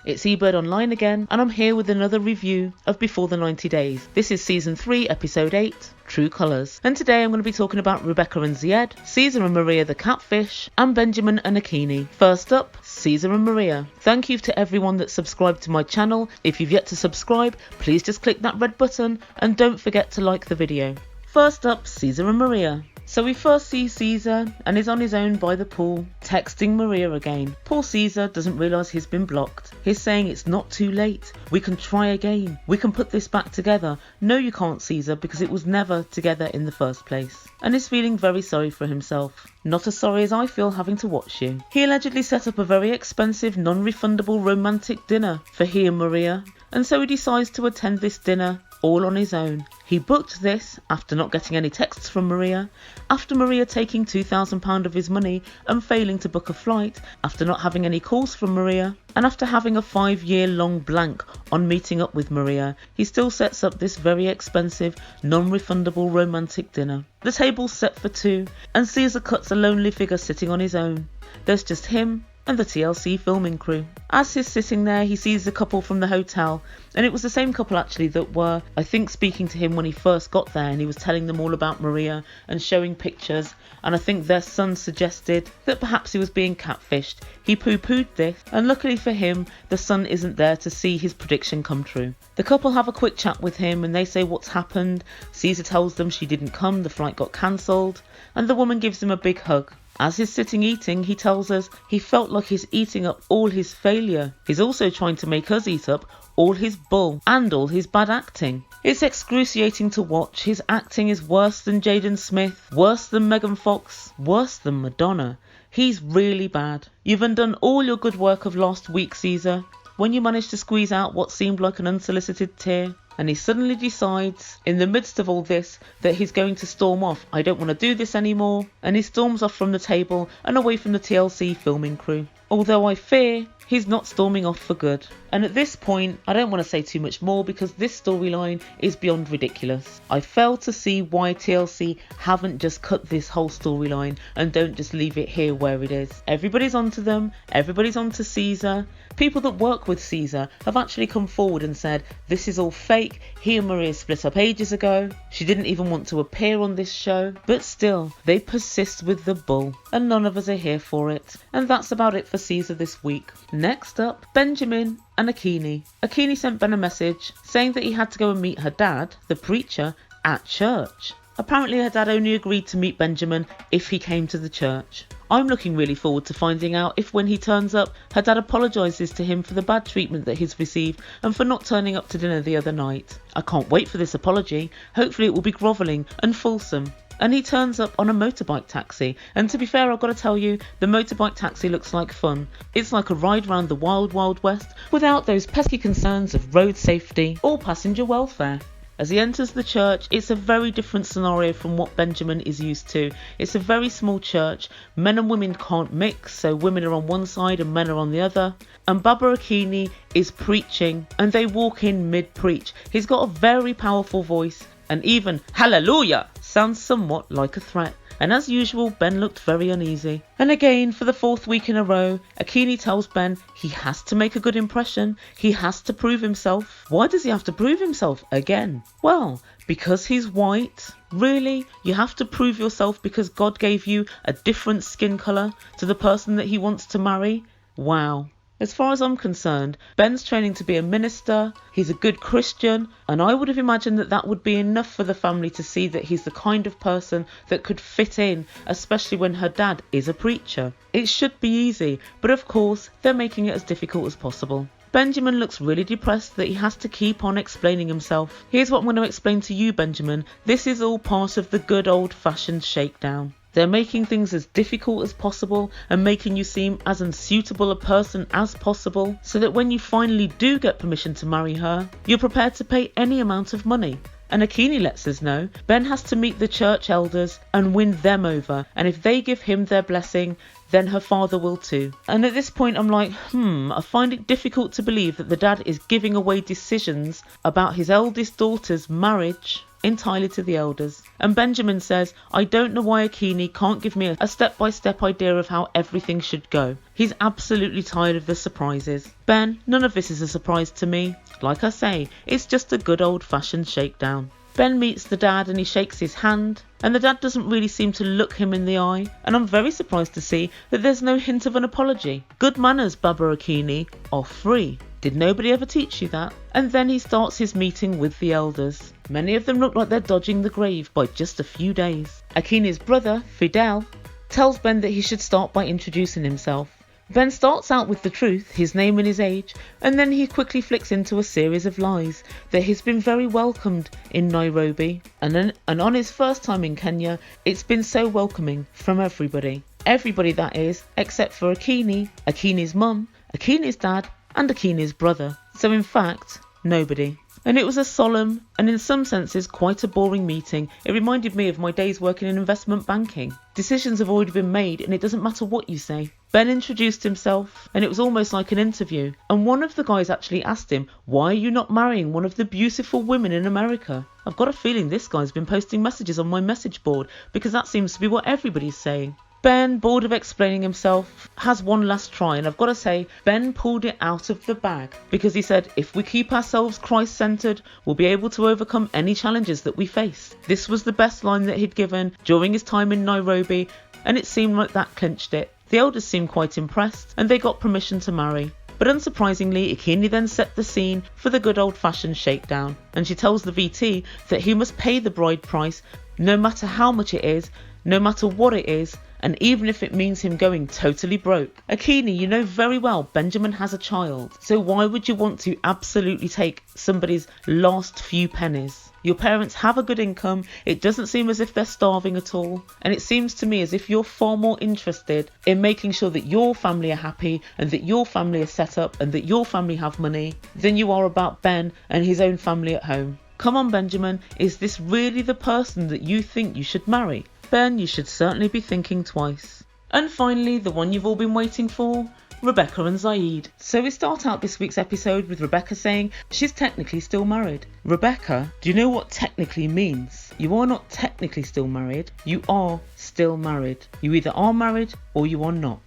It's Ebird Online again, and I'm here with another review of Before the 90 Days. This is Season 3, Episode 8, True Colours. And today I'm going to be talking about Rebecca and Zied, Caesar and Maria the catfish, and Benjamin and Akinyi. First up, Caesar and Maria. Thank you to everyone that subscribed to my channel. If you've yet to subscribe, please just click that red button and don't forget to like the video. First up, Caesar and Maria. So we first see Caesar and is on his own by the pool, texting Maria again. Poor Caesar doesn't realise he's been blocked. He's saying it's not too late. We can try again. We can put this back together. No, you can't, Caesar, because it was never together in the first place. And is feeling very sorry for himself. Not as sorry as I feel having to watch you. He allegedly set up a very expensive, non-refundable romantic dinner for he and Maria. And so he decides to attend this dinner all on his own. He booked this after not getting any texts from Maria, after Maria taking £2,000 of his money and failing to book a flight, after not having any calls from Maria, and after having a 5-year-long blank on meeting up with Maria. He still sets up this very expensive, non-refundable romantic dinner. The table's set for two, and Caesar cuts a lonely figure sitting on his own. There's just him and the TLC filming crew. As he's sitting there, he sees a couple from the hotel, and it was the same couple actually that were, I think, speaking to him when he first got there, and he was telling them all about Maria and showing pictures, and I think their son suggested that perhaps he was being catfished. He poo-pooed this, and luckily for him, the son isn't there to see his prediction come true. The couple have a quick chat with him and they say what's happened. Caesar tells them she didn't come, the flight got cancelled, and the woman gives him a big hug. As he's sitting eating, he tells us he felt like he's eating up all his failure. He's also trying to make us eat up all his bull and all his bad acting. It's excruciating to watch. His acting is worse than Jaden Smith, worse than Megan Fox, worse than Madonna. He's really bad. You've undone all your good work of last week, Caesar, when you managed to squeeze out what seemed like an unsolicited tear. And he suddenly decides, in the midst of all this, that he's going to storm off. I don't want to do this anymore. And he storms off from the table and away from the TLC filming crew. Although I fear he's not storming off for good. And at this point, I don't want to say too much more because this storyline is beyond ridiculous. I fail to see why TLC haven't just cut this whole storyline and don't just leave it here where it is. Everybody's onto them. Everybody's onto Caesar. People that work with Caesar have actually come forward and said, this is all fake. He and Maria split up ages ago. She didn't even want to appear on this show. But still, they persist with the bull. And none of us are here for it. And that's about it for Caesar this week. Next up, Benjamin and Akinyi. Akinyi sent Ben a message saying that he had to go and meet her dad, the preacher, at church. Apparently her dad only agreed to meet Benjamin if he came to the church. I'm looking really forward to finding out if when he turns up, her dad apologises to him for the bad treatment that he's received and for not turning up to dinner the other night. I can't wait for this apology. Hopefully it will be grovelling and fulsome. And he turns up on a motorbike taxi. And to be fair, I've got to tell you, the motorbike taxi looks like fun. It's like a ride round the wild, wild west without those pesky concerns of road safety or passenger welfare. As he enters the church, it's a very different scenario from what Benjamin is used to. It's a very small church. Men and women can't mix, so women are on one side and men are on the other. And Baba Akinyi is preaching, and they walk in mid-preach. He's got a very powerful voice, and even hallelujah sounds somewhat like a threat. And as usual, Ben looked very uneasy. And again, for the 4th week in a row, Akinyi tells Ben he has to make a good impression. He has to prove himself. Why does he have to prove himself again? Well, because he's white. Really? You have to prove yourself because God gave you a different skin colour to the person that he wants to marry? Wow. As far as I'm concerned, Ben's training to be a minister, he's a good Christian, and I would have imagined that that would be enough for the family to see that he's the kind of person that could fit in, especially when her dad is a preacher. It should be easy, but of course, they're making it as difficult as possible. Benjamin looks really depressed that he has to keep on explaining himself. Here's what I'm going to explain to you, Benjamin. This is all part of the good old-fashioned shakedown. They're making things as difficult as possible and making you seem as unsuitable a person as possible so that when you finally do get permission to marry her, you're prepared to pay any amount of money. And Akinyi lets us know Ben has to meet the church elders and win them over, and if they give him their blessing, then her father will too. And at this point I'm like, I find it difficult to believe that the dad is giving away decisions about his eldest daughter's marriage entirely to the elders. And Benjamin says, I don't know why Akinyi can't give me a step-by-step idea of how everything should go. He's absolutely tired of the surprises. Ben, none of this is a surprise to me. Like I say, it's just a good old-fashioned shakedown. Ben meets the dad and he shakes his hand, and the dad doesn't really seem to look him in the eye, and I'm very surprised to see that there's no hint of an apology. Good manners, Baba Akinyi, are free. Did nobody ever teach you that? And then he starts his meeting with the elders. Many of them look like they're dodging the grave by just a few days. Akinyi's brother, Fidel, tells Ben that he should start by introducing himself. Ben starts out with the truth, his name and his age, and then he quickly flicks into a series of lies, that he's been very welcomed in Nairobi, and on his first time in Kenya, it's been so welcoming from everybody. Everybody, that is, except for Akinyi, Akinyi's mum, Akinyi's dad, and Akinyi's brother. So in fact, nobody. And it was a solemn, and in some senses quite a boring meeting. It reminded me of my days working in investment banking. Decisions have already been made and it doesn't matter what you say. Ben introduced himself and it was almost like an interview. And one of the guys actually asked him, why are you not marrying one of the beautiful women in America? I've got a feeling this guy's been posting messages on my message board, because that seems to be what everybody's saying. Ben, bored of explaining himself, has one last try, and I've got to say, Ben pulled it out of the bag, because he said, if we keep ourselves Christ-centred, we'll be able to overcome any challenges that we face. This was the best line that he'd given during his time in Nairobi, and it seemed like that clinched it. The elders seemed quite impressed, and they got permission to marry. But unsurprisingly, Akinyi then set the scene for the good old-fashioned shakedown, and she tells the VT that he must pay the bride price, no matter how much it is, no matter what it is, and even if it means him going totally broke. Akinyi, you know very well Benjamin has a child, so why would you want to absolutely take somebody's last few pennies? Your parents have a good income, it doesn't seem as if they're starving at all, and it seems to me as if you're far more interested in making sure that your family are happy and that your family are set up and that your family have money than you are about Ben and his own family at home. Come on, Benjamin, is this really the person that you think you should marry? Ben, you should certainly be thinking twice. And finally, the one you've all been waiting for, Rebecca and Zied. So we start out this week's episode with Rebecca saying she's technically still married. Rebecca, do you know what technically means? You are not technically still married, you are still married. You either are married or you are not.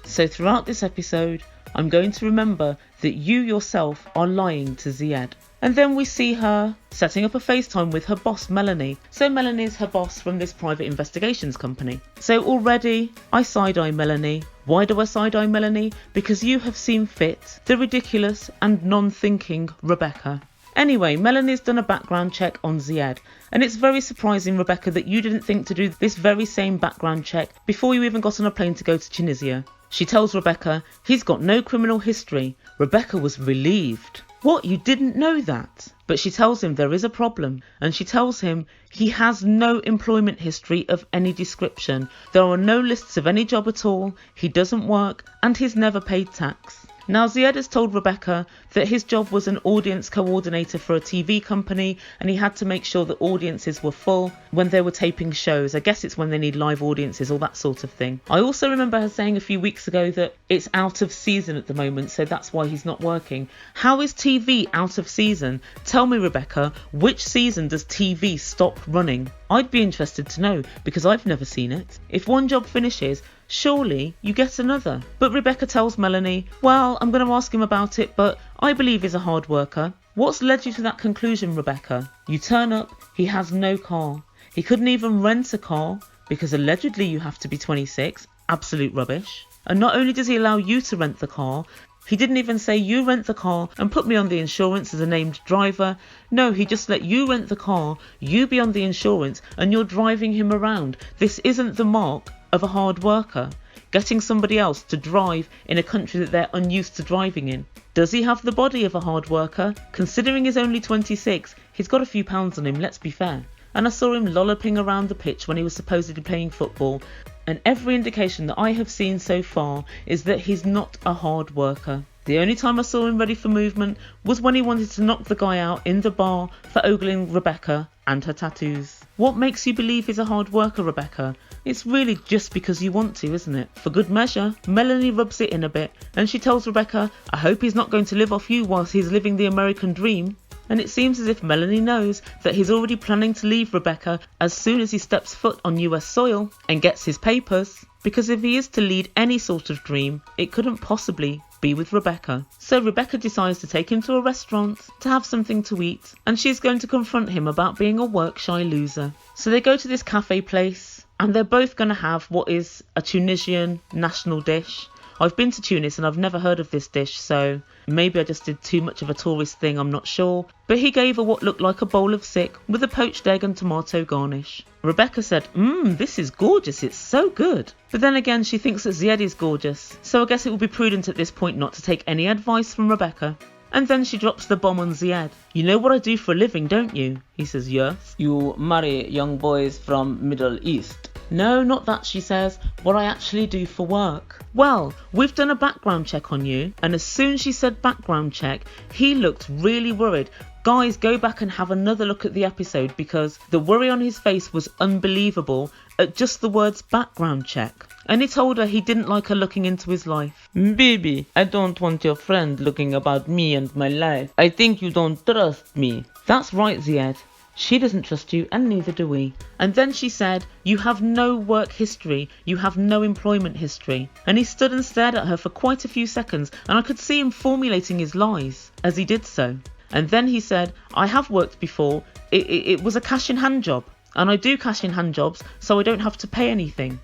So throughout this episode, I'm going to remember that you yourself are lying to Zied. And then we see her setting up a FaceTime with her boss, Melanie. So Melanie's her boss from this private investigations company. So already, I side-eye Melanie. Why do I side-eye Melanie? Because you have seen fit the ridiculous and non-thinking Rebecca. Anyway, Melanie's done a background check on Zied. And it's very surprising, Rebecca, that you didn't think to do this very same background check before you even got on a plane to go to Tunisia. She tells Rebecca he's got no criminal history. Rebecca was relieved. What, you didn't know that? But she tells him there is a problem, and she tells him he has no employment history of any description. There are no lists of any job at all, he doesn't work, and he's never paid tax. Now, Zied has told Rebecca that his job was an audience coordinator for a TV company, and he had to make sure that audiences were full when they were taping shows. I guess it's when they need live audiences or that sort of thing. I also remember her saying a few weeks ago that it's out of season at the moment, so that's why he's not working. How is TV out of season? Tell me, Rebecca, which season does TV stop running? I'd be interested to know, because I've never seen it. If one job finishes, surely you get another. But Rebecca tells Melanie, well, I'm going to ask him about it, but I believe he's a hard worker. What's led you to that conclusion, Rebecca? You turn up, he has no car. He couldn't even rent a car because allegedly you have to be 26. Absolute rubbish. And not only does he allow you to rent the car, he didn't even say you rent the car and put me on the insurance as a named driver. No, he just let you rent the car, you be on the insurance, and you're driving him around. This isn't the mark of a hard worker. Getting somebody else to drive in a country that they're unused to driving in. Does he have the body of a hard worker? Considering he's only 26, he's got a few pounds on him, let's be fair. And I saw him lolloping around the pitch when he was supposedly playing football, and every indication that I have seen so far is that he's not a hard worker. The only time I saw him ready for movement was when he wanted to knock the guy out in the bar for ogling Rebecca and her tattoos. What makes you believe he's a hard worker, Rebecca? It's really just because you want to, isn't it? For good measure, Melanie rubs it in a bit, and she tells Rebecca, I hope he's not going to live off you whilst he's living the American dream. And it seems as if Melanie knows that he's already planning to leave Rebecca as soon as he steps foot on US soil and gets his papers, because if he is to lead any sort of dream, it couldn't possibly be with Rebecca. So Rebecca decides to take him to a restaurant to have something to eat, and she's going to confront him about being a work-shy loser. So they go to this cafe place, and they're both going to have what is a Tunisian national dish. I've been to Tunis and I've never heard of this dish, so maybe I just did too much of a tourist thing, I'm not sure. But he gave her what looked like a bowl of sick with a poached egg and tomato garnish. Rebecca said, this is gorgeous, it's so good. But then again, she thinks that Zied is gorgeous, so I guess it would be prudent at this point not to take any advice from Rebecca. And then she drops the bomb on Zied. You know what I do for a living, don't you? He says, yes. You marry young boys from Middle East. No, not that, she says. What I actually do for work. Well, we've done a background check on you. And as soon as she said background check, he looked really worried. Guys, go back and have another look at the episode, because the worry on his face was unbelievable at just the words background check. And he told her he didn't like her looking into his life. Baby, I don't want your friend looking about me and my life. I think you don't trust me. That's right, Zied. She doesn't trust you, and neither do we. And then she said, you have no work history, you have no employment history. And he stood and stared at her for quite a few seconds, and I could see him formulating his lies as he did so. And then he said, I have worked before, it was a cash in hand job. And I do cash in hand jobs, so I don't have to pay anything.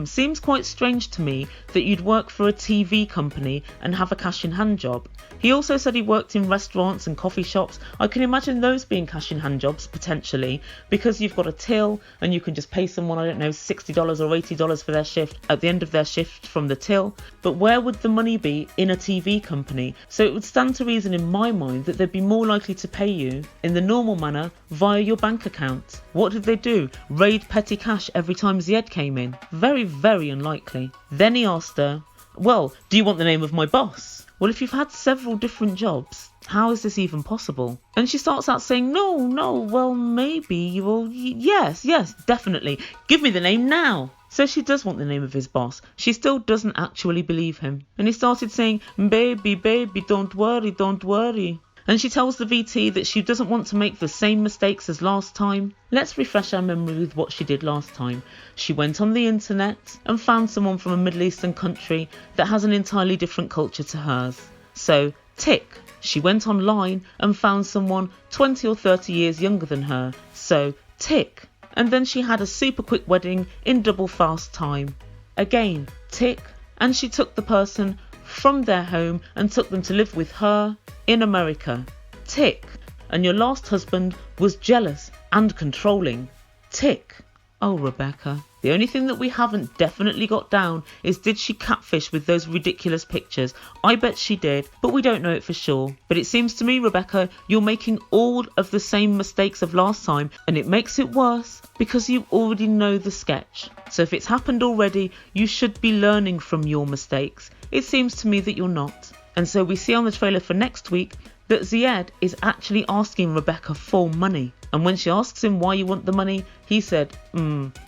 Seems quite strange to me that you'd work for a TV company and have a cash in hand job. He also said he worked in restaurants and coffee shops. I can imagine those being cash in hand jobs potentially, because you've got a till and you can just pay someone, I don't know, $60 or $80 for their shift at the end of their shift from the till. But where would the money be in a TV company? So it would stand to reason in my mind that they'd be more likely to pay you in the normal manner via your bank account. What did they do? Raid petty cash every time Zied came in? Very, very unlikely. Then he asked her, well, do you want the name of my boss? Well, if you've had several different jobs, how is this even possible? And she starts out saying, no, well, maybe, well, yes, definitely. Give me the name now. So she does want the name of his boss. She still doesn't actually believe him. And he started saying, baby, don't worry. And she tells the VT that she doesn't want to make the same mistakes as last time. Let's refresh our memory with what she did last time. She went on the internet and found someone from a Middle Eastern country that has an entirely different culture to hers. So, tick. She went online and found someone 20 or 30 years younger than her. So, tick. And then she had a super quick wedding in double fast time. Again, tick. And she took the person from their home and took them to live with her in America. Tick. And your last husband was jealous and controlling. Tick. Oh, Rebecca. The only thing that we haven't definitely got down is, did she catfish with those ridiculous pictures? I bet she did, but we don't know it for sure. But it seems to me, Rebecca, you're making all of the same mistakes of last time, and it makes it worse because you already know the sketch. So if it's happened already, you should be learning from your mistakes. It seems to me that you're not. And so we see on the trailer for next week that Zied is actually asking Rebecca for money. And when she asks him why you want the money, he said,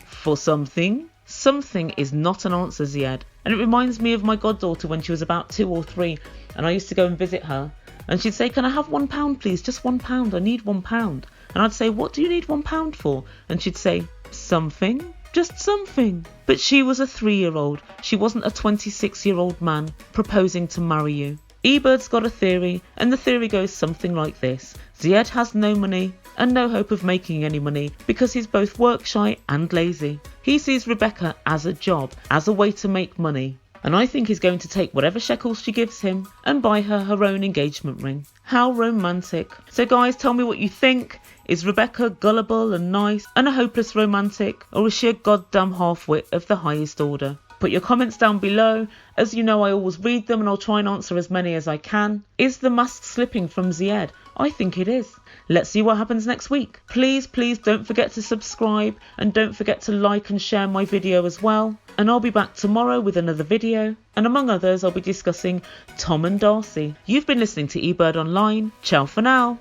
for something? Something is not an answer, Zied. And it reminds me of my goddaughter when she was about 2 or 3, and I used to go and visit her. And she'd say, can I have £1 please? Just £1. I need £1. And I'd say, what do you need £1 for? And she'd say, something. Just something. But she was a 3-year-old. She wasn't a 26-year-old man proposing to marry you. Ebird's got a theory, and the theory goes something like this. Zied has no money and no hope of making any money because he's both work shy and lazy. He sees Rebecca as a job, as a way to make money. And I think he's going to take whatever shekels she gives him and buy her her own engagement ring. How romantic. So guys, tell me what you think. Is Rebecca gullible and nice and a hopeless romantic, or is she a goddamn half-wit of the highest order? Put your comments down below. As you know, I always read them and I'll try and answer as many as I can. Is the mask slipping from Zied? I think it is. Let's see what happens next week. Please don't forget to subscribe and don't forget to like and share my video as well. And I'll be back tomorrow with another video. And among others, I'll be discussing Tom and Darcey. You've been listening to Ebird Online. Ciao for now.